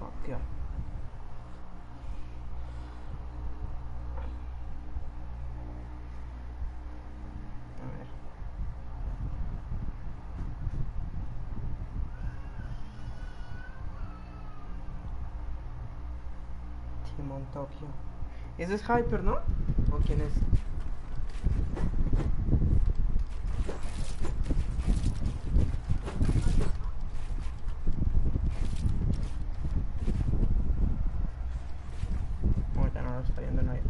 Tokio. A ver. Timon Tokio. Ese es Hyper, ¿no? ¿O quién es? Oh, ya no lo está viendo nadie.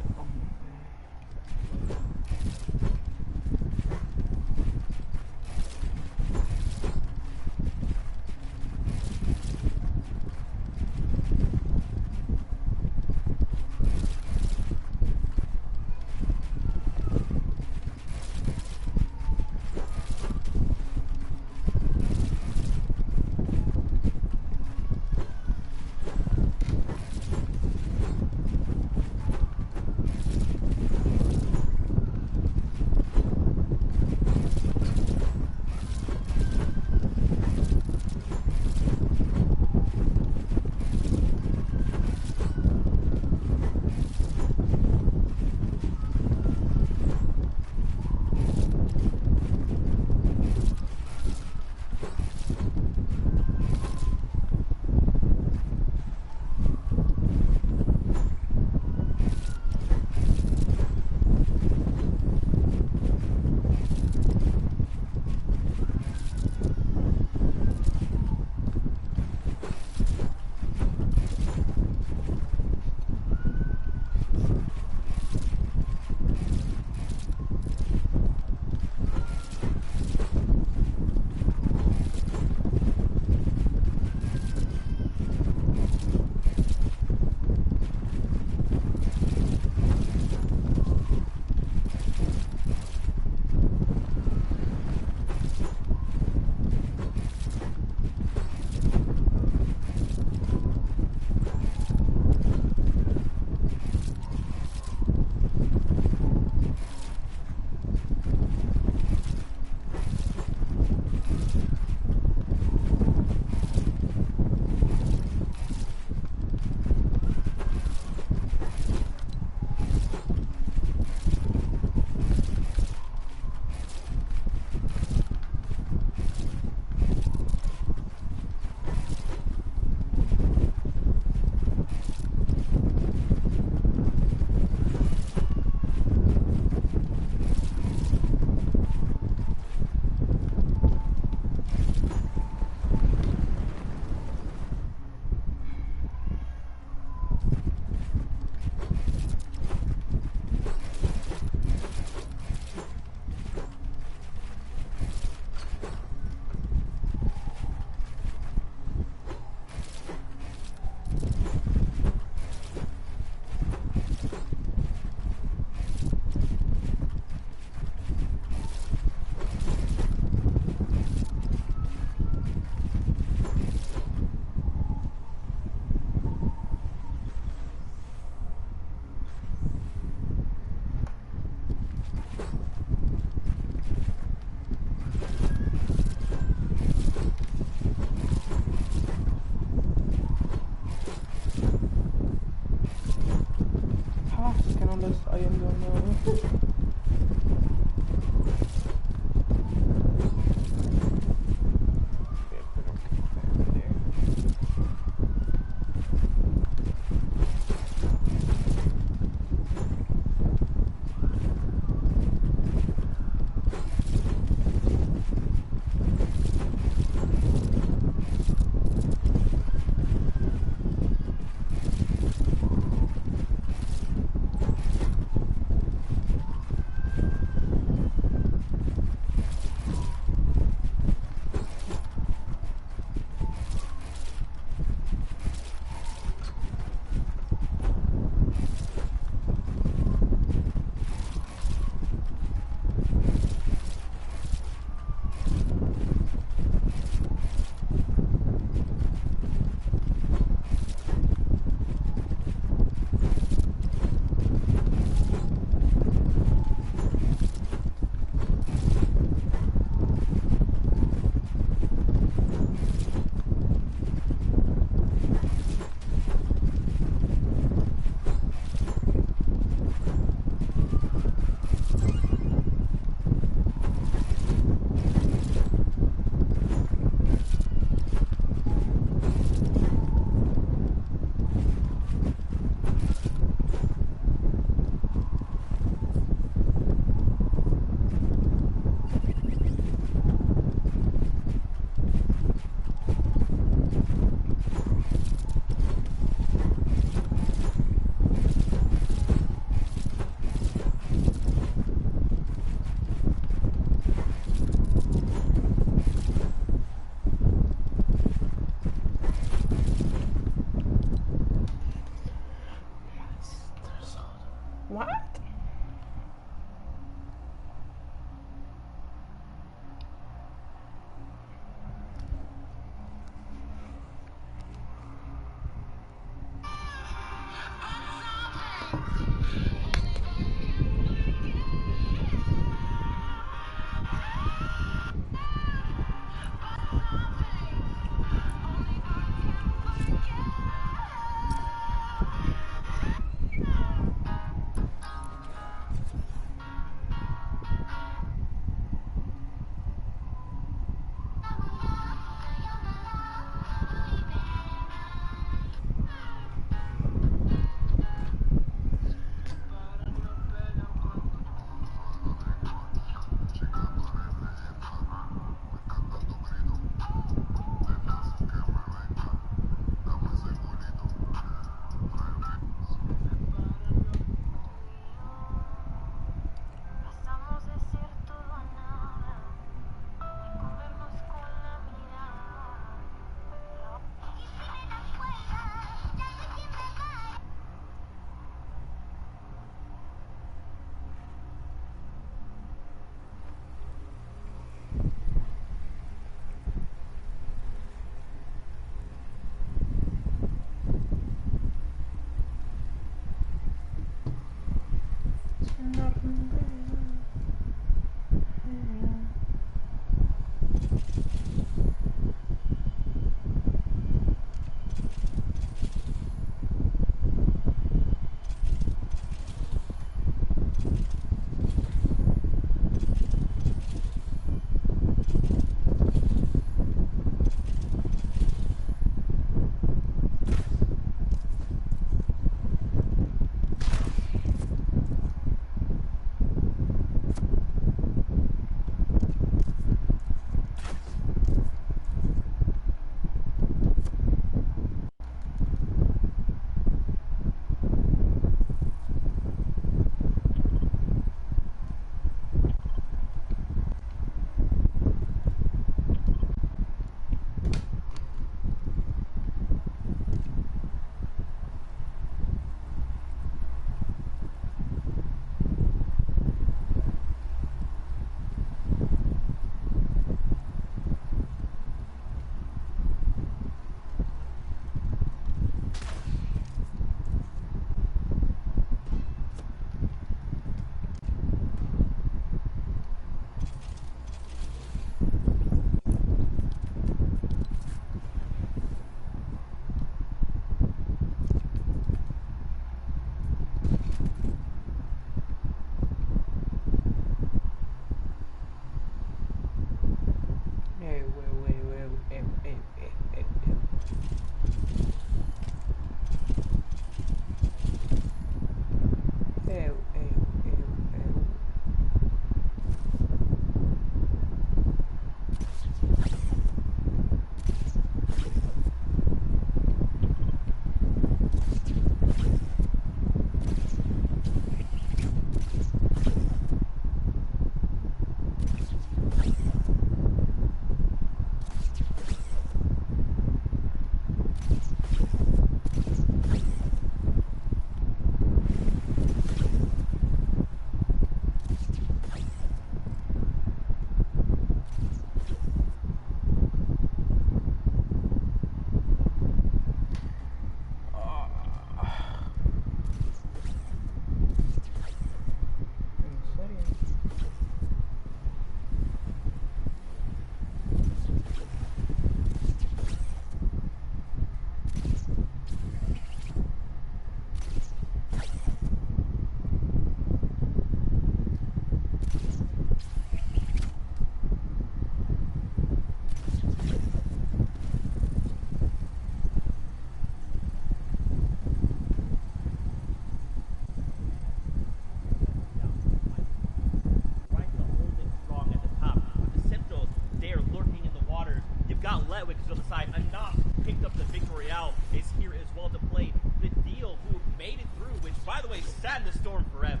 side, enough picked up the victory royale, is here as well to play the deal, who made it through, which, by the way, sat in the storm forever.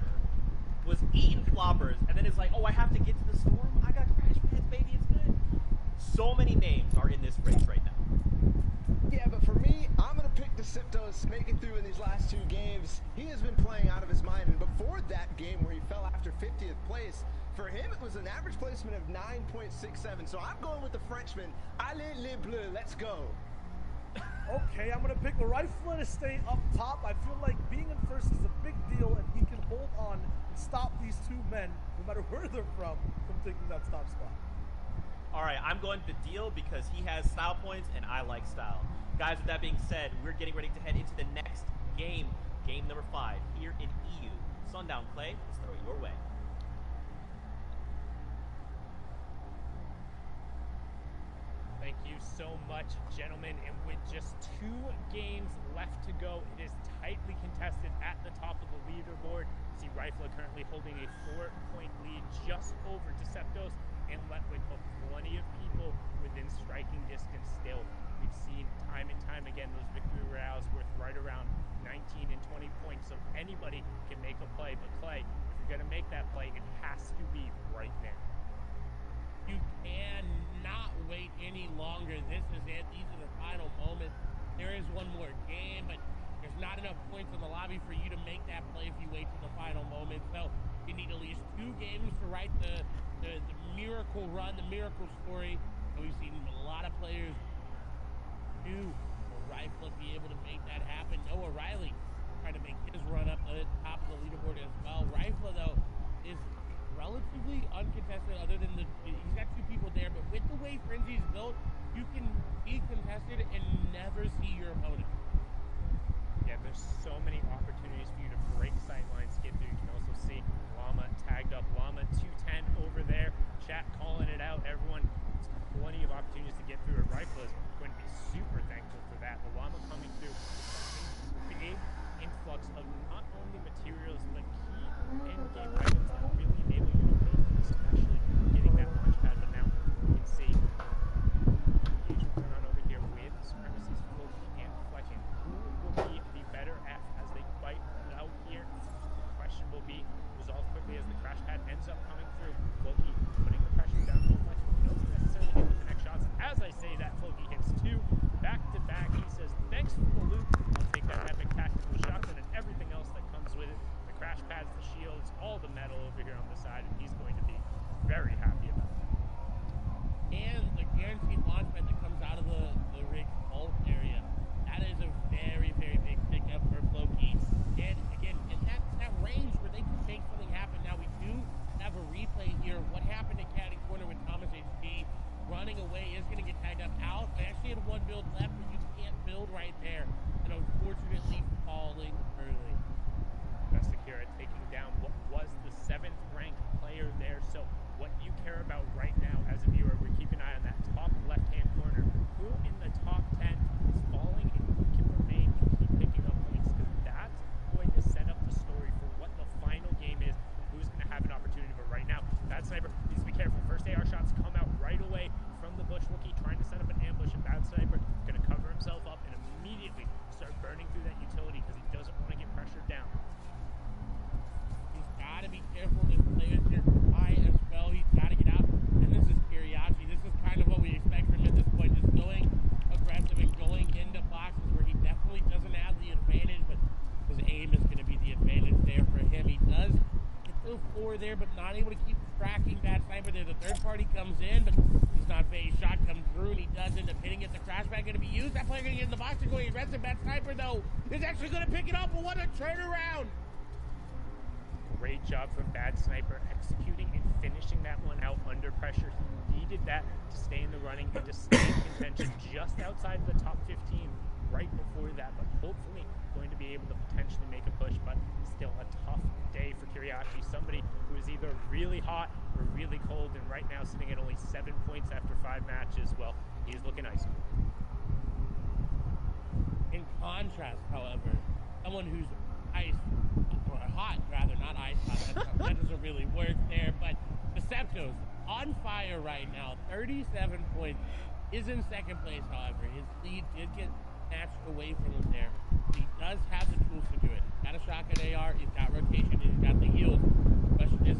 Was eating floppers, and then it's like, oh, I have to get to the storm? I got crash pads, baby, it's good. So many names are in this race right now. Yeah, but for me, I'm going to pick Deceptos to make it through in these last 2 games. He has been playing out of his mind, and before that game where he fell after 50th place, for him it was an average placement of 9.67. So I'm going with the Frenchman. Allez les bleus, let's go. Okay, I'm going to pick the Rifle to stay up top. I feel like being in first is a big deal, and he can hold on and stop these 2 men, no matter where they're from taking that top spot. All right, I'm going the deal because he has style points, and I like style. Guys, with that being said, we're getting ready to head into the next game, game number 5, here in EU. Sundown Clay, let's throw it your way. Thank you so much, gentlemen. And with just 2 games left to go, it is tightly contested at the top of the leaderboard. See Rifle currently holding a 4-point lead just over Deceptos, and left with plenty of people within striking distance still. We've seen time and time again those victory royales worth right around 19 and 20 points, so anybody can make a play. But Clay, if you're going to make that play, it has to be right now. You cannot wait any longer. This is it. These are the final moments. There is one more game, but there's not enough points in the lobby for you to make that play if you wait to the final moment. So you need at least 2 games to write the miracle run, the miracle story. And we've seen a lot of players do Rifle be able to make that happen. Noah Riley trying to make his run up the top of the leaderboard as well. Rifle, though, is relatively uncontested, other than he's got 2 people there, but with the way Frenzy's built, you can be contested and never see your opponent. Yeah, there's so many opportunities for you to break sight lines, get through. You can also see Llama tagged up. Llama 210 over there. Chat calling it out. Everyone, plenty of opportunities to get through. A Rifle is going to be super thankful for that. The Llama coming through, big influx of not only materials, but key in-game items that really enable you to go through, especially getting that launch pad. But now you can see engagement going on over here with Supremacy's Floki and Fletching. Who will be the better F as they fight it out here? The question will be resolved quickly as the crash pad ends up coming through. Floki putting the pressure down on Fletching. No necessarily hit with the next shots. As I say that, Floki hits 2 back to back. He says, thanks for the loot. I'll take that epic tactical shotgun and everything else that comes with it. The crash pads, the shields, all the metal over here on the side, and he's going to be very happy about that. And the guaranteed launch pad that comes out of the rig vault area. That is a very, very big pickup for Floki. And again, in that range where they can make something happen. Now we do have a replay here. What happened at Caddy Corner with Thomas HD? Running away is going to get tagged up out. I actually had 1 build left, but you can't build right there. And unfortunately falling early. Vestakira taking down what was the 7th ranked player there. So what you care about right now as a viewer, we're keeping an eye on that top left-hand corner. Who in the top 10 is falling and who can remain and keep picking up points, because that's going to set up the story for what the final game is, who's going to have an opportunity. But right now, that sniper needs to be careful. First AR shots come out right away from the bush. Wookie trying to set up an ambush, and Bad Sniper going to cover himself up and immediately start burning through that utility because he doesn't want to get pressured down. He's got to be careful. This player's here high as well. He's got to get out. And this is Kiriachi. This is kind of what we expect from him at this point. Just going aggressive and going into boxes where he definitely doesn't have the advantage, but his aim is going to be the advantage there for him. He does get those 4 there, but not able to keep tracking Bad Sniper there. The third party comes in, but he's not phased. Shot comes through, and he does end up hitting it. The crash pad going to be used. That player going to get in the box and going arrested. Bad Sniper, though, is actually going to pick it up. But what a turnaround! Great job from Bad Sniper executing and finishing that one out under pressure. He needed that to stay in the running and to stay in contention just outside of the top 15 right before that, but hopefully going to be able to potentially make a push. But still a tough day for Kiriachi, somebody who is either really hot or really cold, and right now sitting at only 7 points after 5 matches. Well, he is looking ice cold. In contrast, however, someone who's ice, or hot rather, not ice hot, that doesn't really work there, but Deceptos on fire right now, 37 points, is in second place, however. His lead did get snatched away from him there. He does have the tools to do it. He's got a shotgun AR, he's got rotation, and he's got the yield. The question is,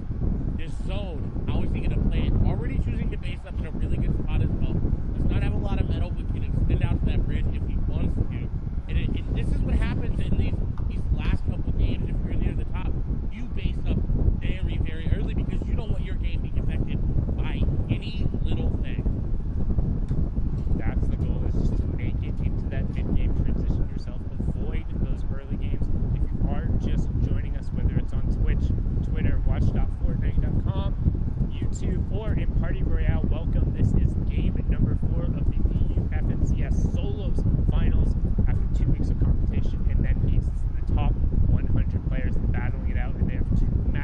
this zone, how is he going to play it? Already choosing to base up in a really good spot as well. Does not have a lot of metal, but can extend out to that bridge if he wants to. And this is what happens in these last couple games. If you're near the top, you base up very, very early because you don't want your game being affected by any little thing. That's the goal, is just to make it into that mid-game transition yourself. Avoid those early games. If you are just joining us, whether it's on Twitch, Twitter, watch.fortnite.com, YouTube, or in Party Royale, welcome. This is game number 4 of the EU FNCS Solos Finals after 2 weeks of competition, and then it's the top 100 players battling it out, and they have 2 matches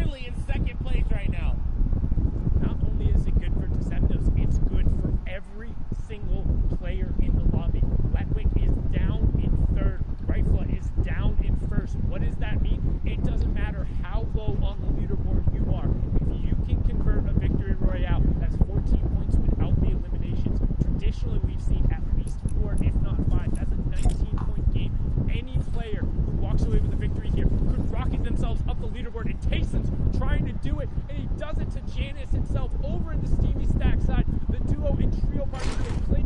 currently in second place right now. Not only is it good for Deceptos, it's good for every single player in the lobby. Letwick is down in third. Rifla is down in first. What does that mean? It doesn't matter how low on the leaderboard you are. If you can convert a victory royale, that's 14 points without the eliminations. Traditionally, we've seen at least 4, if not 5. That's a 19-point game. Any player who walks away with a victory here could rocket themselves up the leaderboard, and Tayson's trying to do it, and he does it to Janice himself over in the Steamy Stack side. The duo and trio party they played.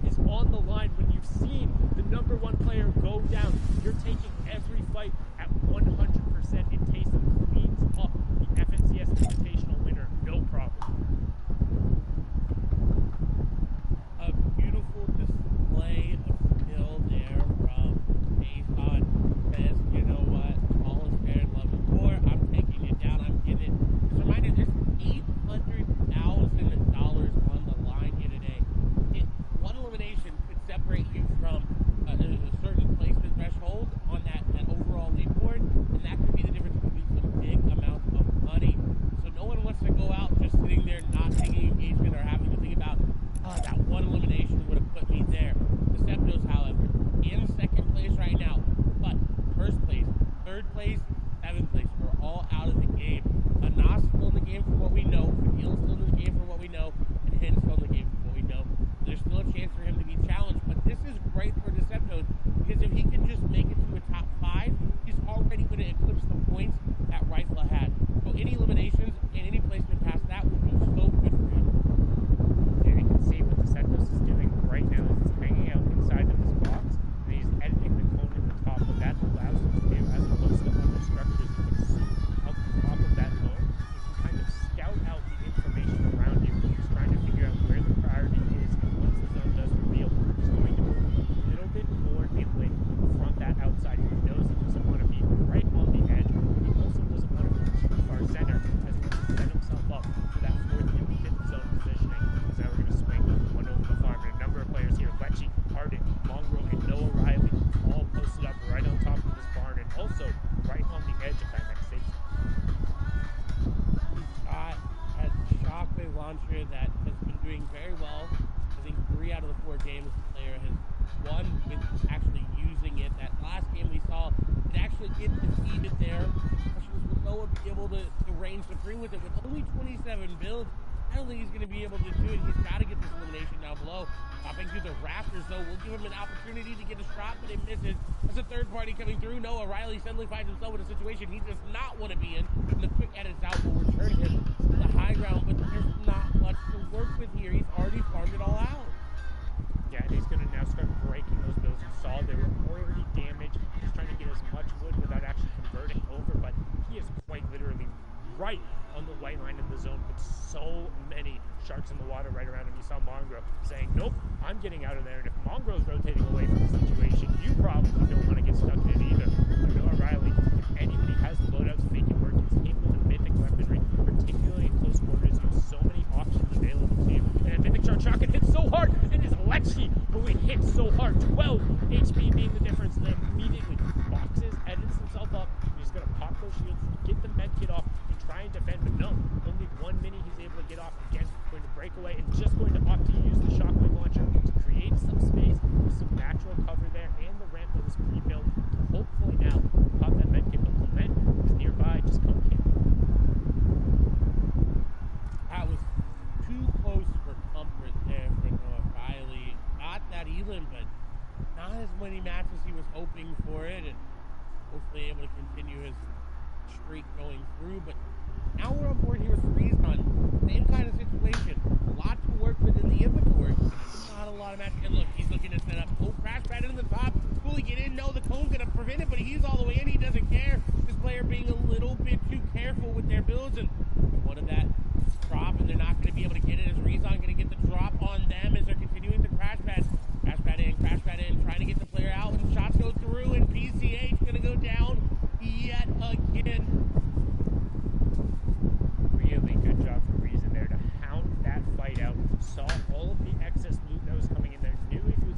Is on the line when you've seen the number 1 player go down. You're taking every fight at 100%, and Tayson cleans up the FNCS Invitational winner, no problem. A beautiful display of skill there from Jason. Says, you know what, all is fair in love and war. I'm taking you down. I'm getting it. Just a reminder, there's $800,000 on the line here today. One elimination could separate you from a certain placement threshold on that overall leaderboard, and that could be the difference between some big amounts of money. So no one wants to go out just sitting there not taking engagement or having to think about, oh, that one elimination would have put me there. Deceptos, however, in second place right now, but first place, third place, seventh place are all out of the game. Anas still in the game from what we know, Fadil's still in the game from what we know, and Hin's still in the game from what we know. There's still a chance for him to be challenged, but this is great for Deceptos because if he can just make it to a top 5, he's already going to eclipse the points that Rifla had. So any eliminations and any placement past that would be so good for him. And you can see what Deceptos is doing right now is he's hanging out inside of his box, and he's editing the cone in the top. What that allows him to do, as opposed to other structures that would sit out the top of that cone, you can kind of scout out the information around you. He's trying to figure out where the priority is, and once the zone does reveal, he's going to move a little bit more inland from that outside. He knows he doesn't want to be right on the edge, but he also doesn't want to be too far center, as he wants to set himself up for that 4th and 5th zone positioning. So now we're going to swing one over the farm, and a number of players here, Lecce, Harden, Mongrel, and Noah Riley, all posted up right on top of this barn, and also right on the edge of that next safe zone. Got a shockwave launcher that has been doing very well. I think 3 out of the 4 games the player has won with actually using it. That last game we saw it actually get defeated there. Questions will Noah be able to reign supreme with it with only 27 builds. I don't think he's going to be able to do it. He's got to get this elimination down below. Popping through the rafters, though, will give him an opportunity to get a shot, but it misses. As a third party coming through, Noah Riley suddenly finds himself in a situation he does not want to be in. And the quick edits out will return him to the high ground, but there's not much to work with here. He's already farmed it all out. Yeah, and he's going to now start breaking those builds. You saw they were already damaged. He's trying to get as much wood without actually converting over, but he is quite literally right on the white line of the zone with so many sharks in the water right around him. You saw Mongrel saying, nope, I'm getting out of there. And if Mongrel's rotating away from the situation, you probably don't want to get stuck in it either. But Noah Riley, if anybody has the loadouts, make it work. It's him with the mythic weaponry, particularly in close quarters. You have so many options available to you. And mythic shark shotgun hits so hard, and it's Lecce who it hits so hard. 12 HP being the difference. Then immediately boxes, edits himself up. He's going to pop those shields, get the med kit off, and try and defend. But no, only 1 mini he's able to get off. Again, going to break away and just going to opt to use the shockwave launcher to create some space with some natural cover there and the ramp that was pre-built to hopefully now pop that med kit. But Clement is nearby, just come in. That was too close for comfort there for Noah Riley. Got that Elam, but not as many matches he was hoping for it, and hopefully able to continue his streak going through. But now we're on board here with Freeze Run. Same kind of situation. A lot to work with in the inventory. Not a lot of matches. And look, he's looking to set up. Oh, crash pad in the top. Will he get in? No, the cone's going to prevent it, but he's all the way in. He doesn't care. This player being a little bit too careful with their builds, and one of that drop, and they're not going to be able to get it as Rezon going to get the drop on them as they're continuing to crash pad. Crash pad in, trying to get the player out, and shots go through, and PCH going to go down yet again. Really good job for Reason there to hound that fight out. Saw all of the excess loot that was coming in there. Knew if he was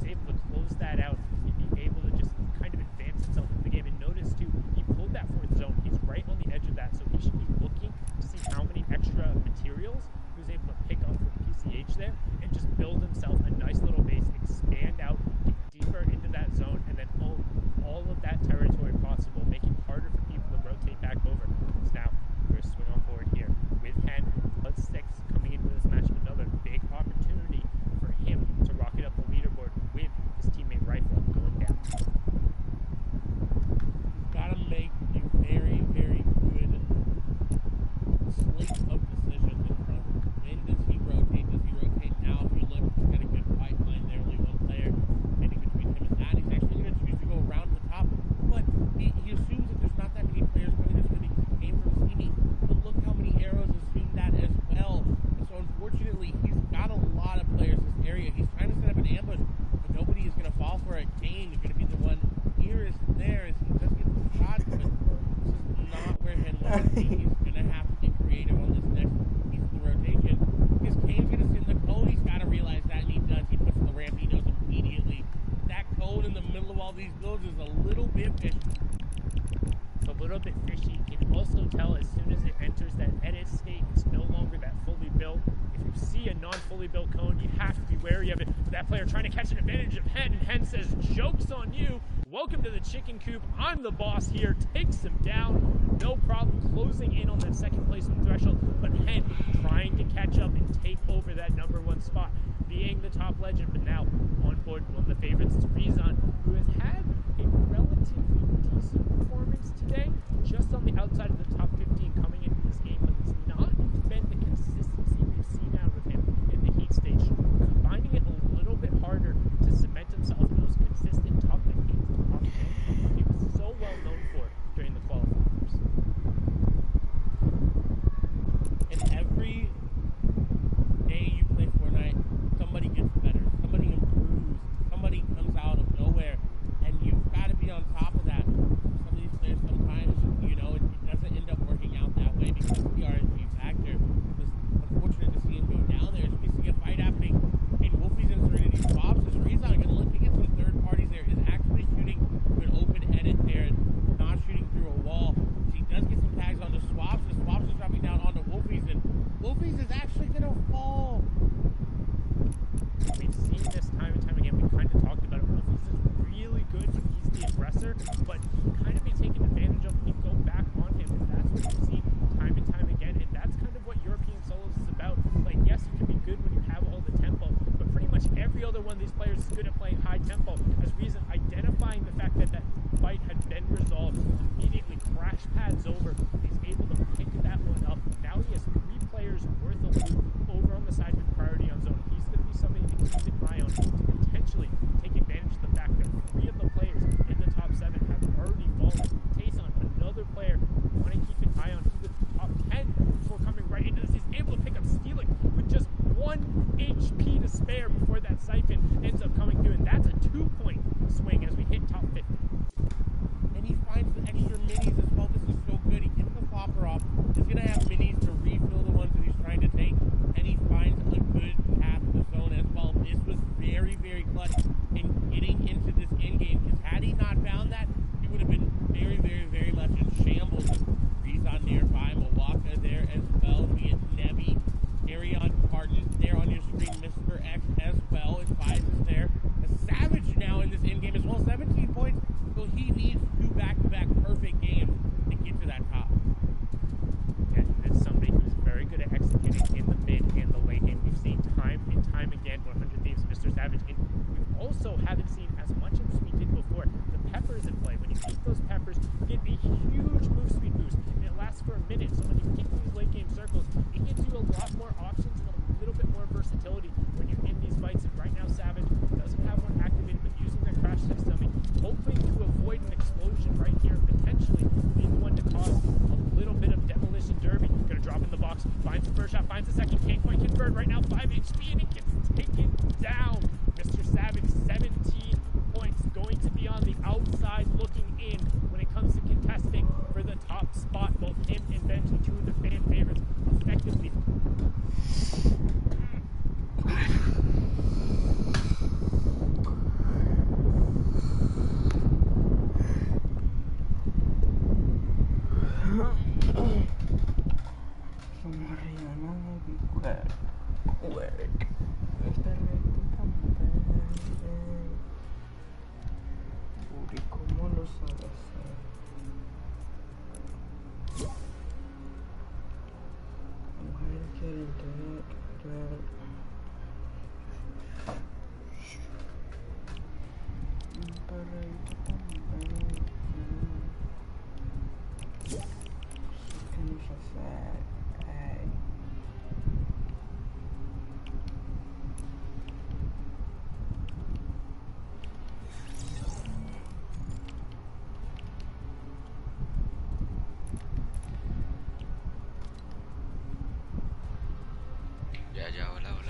area. He's trying to set up an ambush, but nobody is going to fall for it. Kane is going to be the one here is there as he does get some shots, but this is not where Hen wants to be. He's going to have to get creative on this next piece of the rotation because Kane's going to sit in the cone. He's got to realize that, and he does. He puts the ramp. He knows immediately that cone in the middle of all these builds is a little bit fishy. It's a little bit fishy. You can also tell as soon as it enters that edit state, it's no longer that fully built. If you see a non-fully built cone, you have to be wary of it. But that player trying to catch an advantage of Hen, and Hen says, "Joke's on you. Welcome to the chicken coop. I'm the boss here." Takes him down. No problem closing in on that second placement threshold. But Hen trying to catch up and take over that #1 spot, being the top legend. But now on board, one of the favorites is Rezon, who has had a relatively decent performance today, just on the outside of the top 15 coming into this game, but it's not been the consistency we've seen out of him in the heat stage, finding it a little bit harder to cement himself in those consistent top 15, top 10 he was so well known for during the qualifiers. And every day you play Fortnite, somebody gets better, somebody improves, somebody comes out of nowhere, and you've got to be on top of that. Some of these players sometimes, you know, it doesn't end up working out that way because of the RNG factor. It's unfortunate to see him go down there as we see a fight happening in Wolfie's and Serenity Swaps. Is Rezon going to look to get some third parties there? Is actually shooting through an open edit there, not shooting through a wall. He does get some tags onto Swaps, and Swaps is dropping down onto Wolfie's, and Wolfie's is actually going to fall. We've seen this time and time again. We kind of talked about it. Wolfie's is really good when he's the aggressor, but kind of be taken advantage of when you go back on him. And that's what we've seen time and time again. And that's kind of what European solos is about. Like, yes, you can be good when you have all the tempo, but pretty much every other one of these players is good at playing high tempo. As Reason identifying the fact that that fight had been resolved, immediately crash pads over. He's able to pick that one up. Now he has 3 players worth of loot over on the side with priority on zone. He's going to be somebody to keep an eye on to potentially take advantage of the fact that 3 of the players in the top 7 have already fallen. Tayson, another player you want to keep an eye on. He was top 10 before coming right into this. He's able to pick up Stealing with just 1 HP to spare before that siphon ends up coming through, and that's a 2-point swing as we hit top 50. And he finds the extra minis as well. This is so good. He gets the flopper off. He's going to have minis to refill the ones that he's trying to take, and he finds a good path to the zone as well. This was very, very clutch in getting into this end game, because had he not found that, he would have been very, very, very much in shambles. Rezon nearby, Mawaka there as well, be it Nevi, Arion Parton there on your screen, Mr. X as well, and Fives is there. A Savage now in this end game as well, 17 points, so he needs 2 back-to-back perfect games to get to that top. And it's somebody who's very good at executing in the mid and the late game. We've seen time and time again 100 Thieves, Mr. Savage, and we also haven't seen as much as we did before. The peppers in play. When you keep those peppers, you get a huge move speed boost, and it lasts for a minute. So when you keep these late game circles, it gives you a lot more options and a little bit more versatility when you're in these fights. And right now, Savage doesn't have one activated, but using the crash test dummy, hoping to avoid an explosion right here, potentially being the one to cause a little bit of demolition derby. Gonna drop in the box, finds the first shot, finds the second, can't quite convert right now, 5 HP, and it gets taken down. Mr. Savage, 17 points, going to be on the outside looking in when it comes to contesting for the top spot. Both him and Benji, 2 of the fan favorites, effectively. Uri, ¿cómo lo sabe hacer? Mujer quiere entender. ¿Qué nos hace? Ya, hola.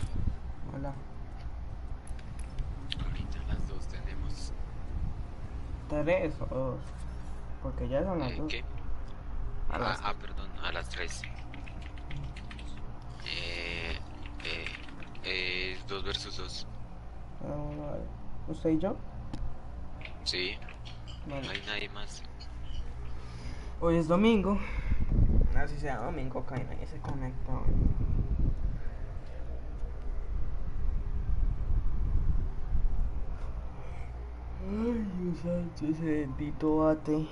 3 o 2. Porque ya son las 2. ¿Qué? A las Perdón, a las 3. Es 2 versus 2. Vale. ¿Usted y yo? Sí, no Vale. hay nadie más. Hoy es domingo. Así sea domingo, que nadie se conecta hoy. Ay, Dios santo, ese bendito bate.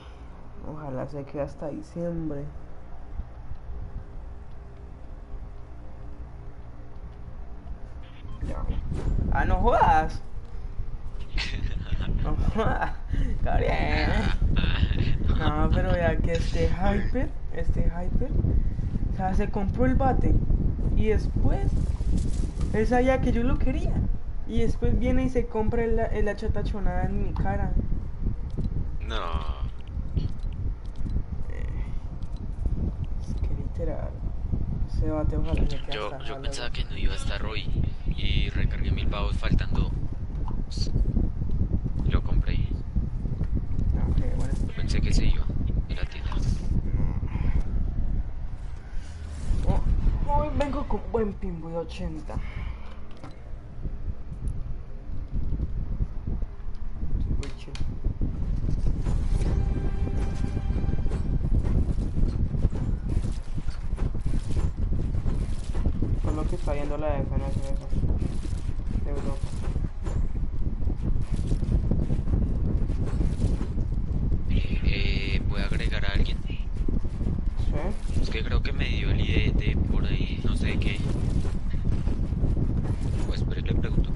Ojalá se quede hasta diciembre. Ya. Ah, no jodas. No jodas. Gabriel. No, pero ya que este hyper, o sea, se compró el bate. Y después, él sabía que yo lo quería. Y después viene y se compra la chatachonada en mi cara. No. Es que literal. Ese bate ojalá se quede Yo hasta Halloween. pensaba que no iba a estar hoy. Y recargué 1000 pavos faltando. Y lo compré. Ok, bueno. Pensé que se iba. Y la tienda. Hoy vengo con buen pin, voy a 80. Muy chido. Con lo que está viendo la defensa de Europa. ¿Puedo agregar a alguien? ¿Sí? Es que creo que me dio el ID de por ahí, no sé de qué. Pues espere, le pregunto.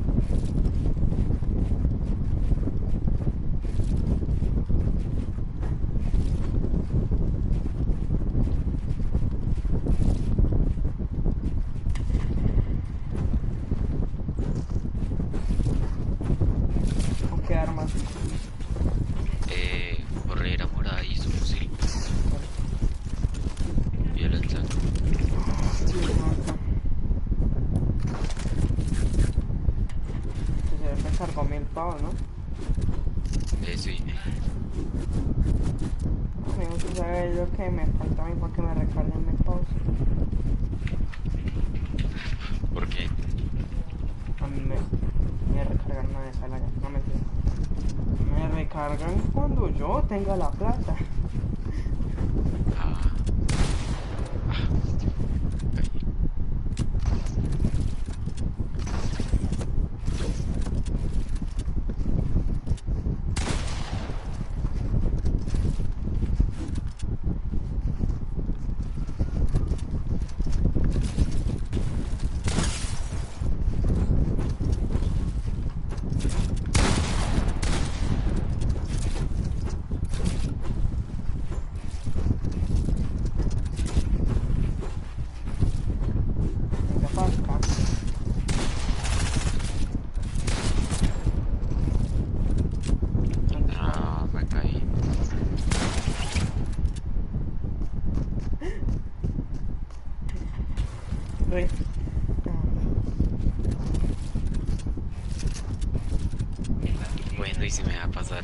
¿Con qué armas? Corredera morada y su fusil. Y el lanzado. Se recargó 1000 pavos, ¿no? Sí. Me gusta saber lo que me falta a mí para que me recarguen 1000 pavos. ¿Por qué? A mí me recargan una vez al año, no mentira. Me recargan cuando yo tenga la plata. Ah. Venga para acá. Ah, me caí. Re. Bueno, y si me va a pasar.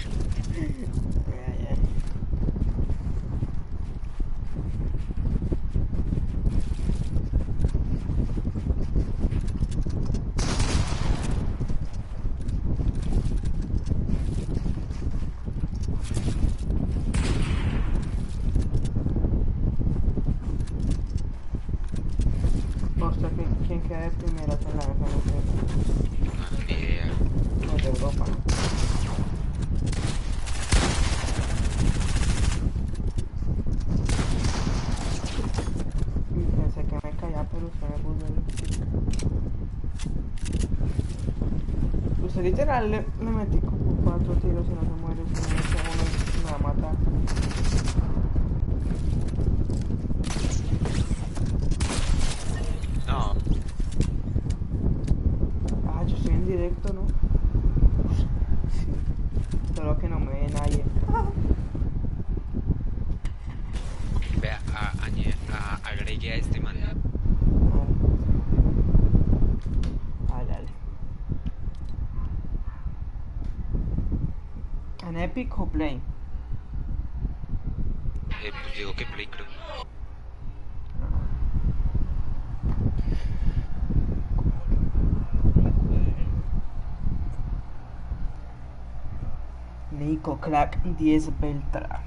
Usted, ¿quién queda de primeras en la FNC? No, ni idea. Los de Europa, ¿no? Pensé que me caía, pero usted me puso el... Usted literal le metí como 4 tiros y no se muere, si no me uno me va a matar. No. Ah, yo estoy en directo, ¿no? Sí. Solo que no me ve nadie. Vea, agregué a este man. Dale. Epic o Play? Pues digo que Play, creo. Nico Crack 10 Beltra.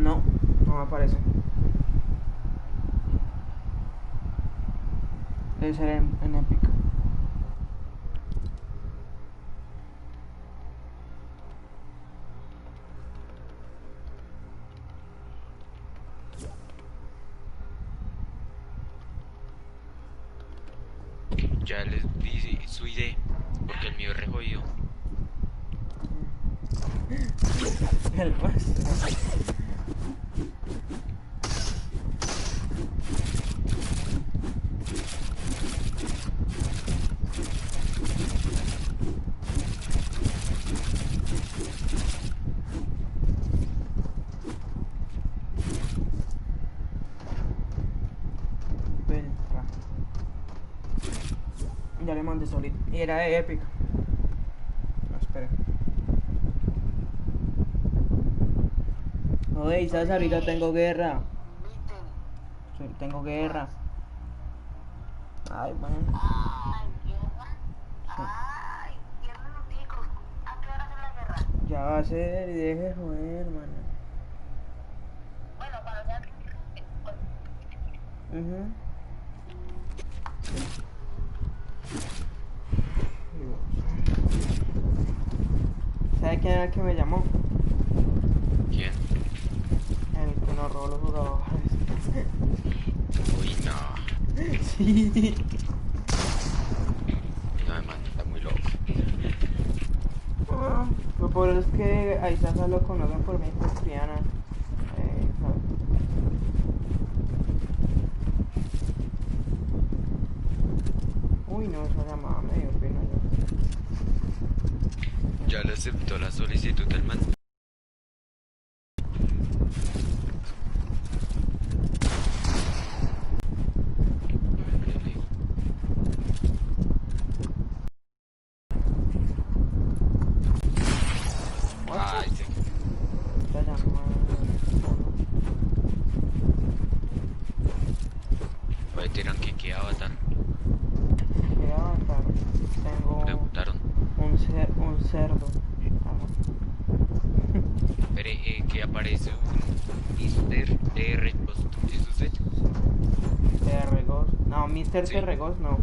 No, no me aparece. Debe ser en Epic. Ya les di su ID, porque el mío es re jodido. El más. Beltra. Ya le mandé solito. Y era de Epic. No, espere. Oye, ¿sabes? Ahorita tengo guerra. Sí, tengo guerra. Ay, bueno. Ay, 10 minuticos. ¿A qué hora es la guerra? Ya va a ser y deje de joder, hermano. Bueno, cuando sea... ¿Sabe quién era el que me llamó? ¿Quién? El que nos robó los jugadores. Uy, no. Sí. No, man, está muy loco. Lo peor es que ahí Sasa lo conocen por mi cristiana. ¿Sabes? Uy, no, esa llamada me dio pena yo. Ya le aceptó la solicitud del man. Ay, sí. Esa llamada. Oye, tiran que qué avatar. Quería avanzar. Tengo Preguntaron. un cerdo. Espere, que aparece un Mr. de Repost. ¿Es usted? Terregos. No, Mr. Sí. Terregos no.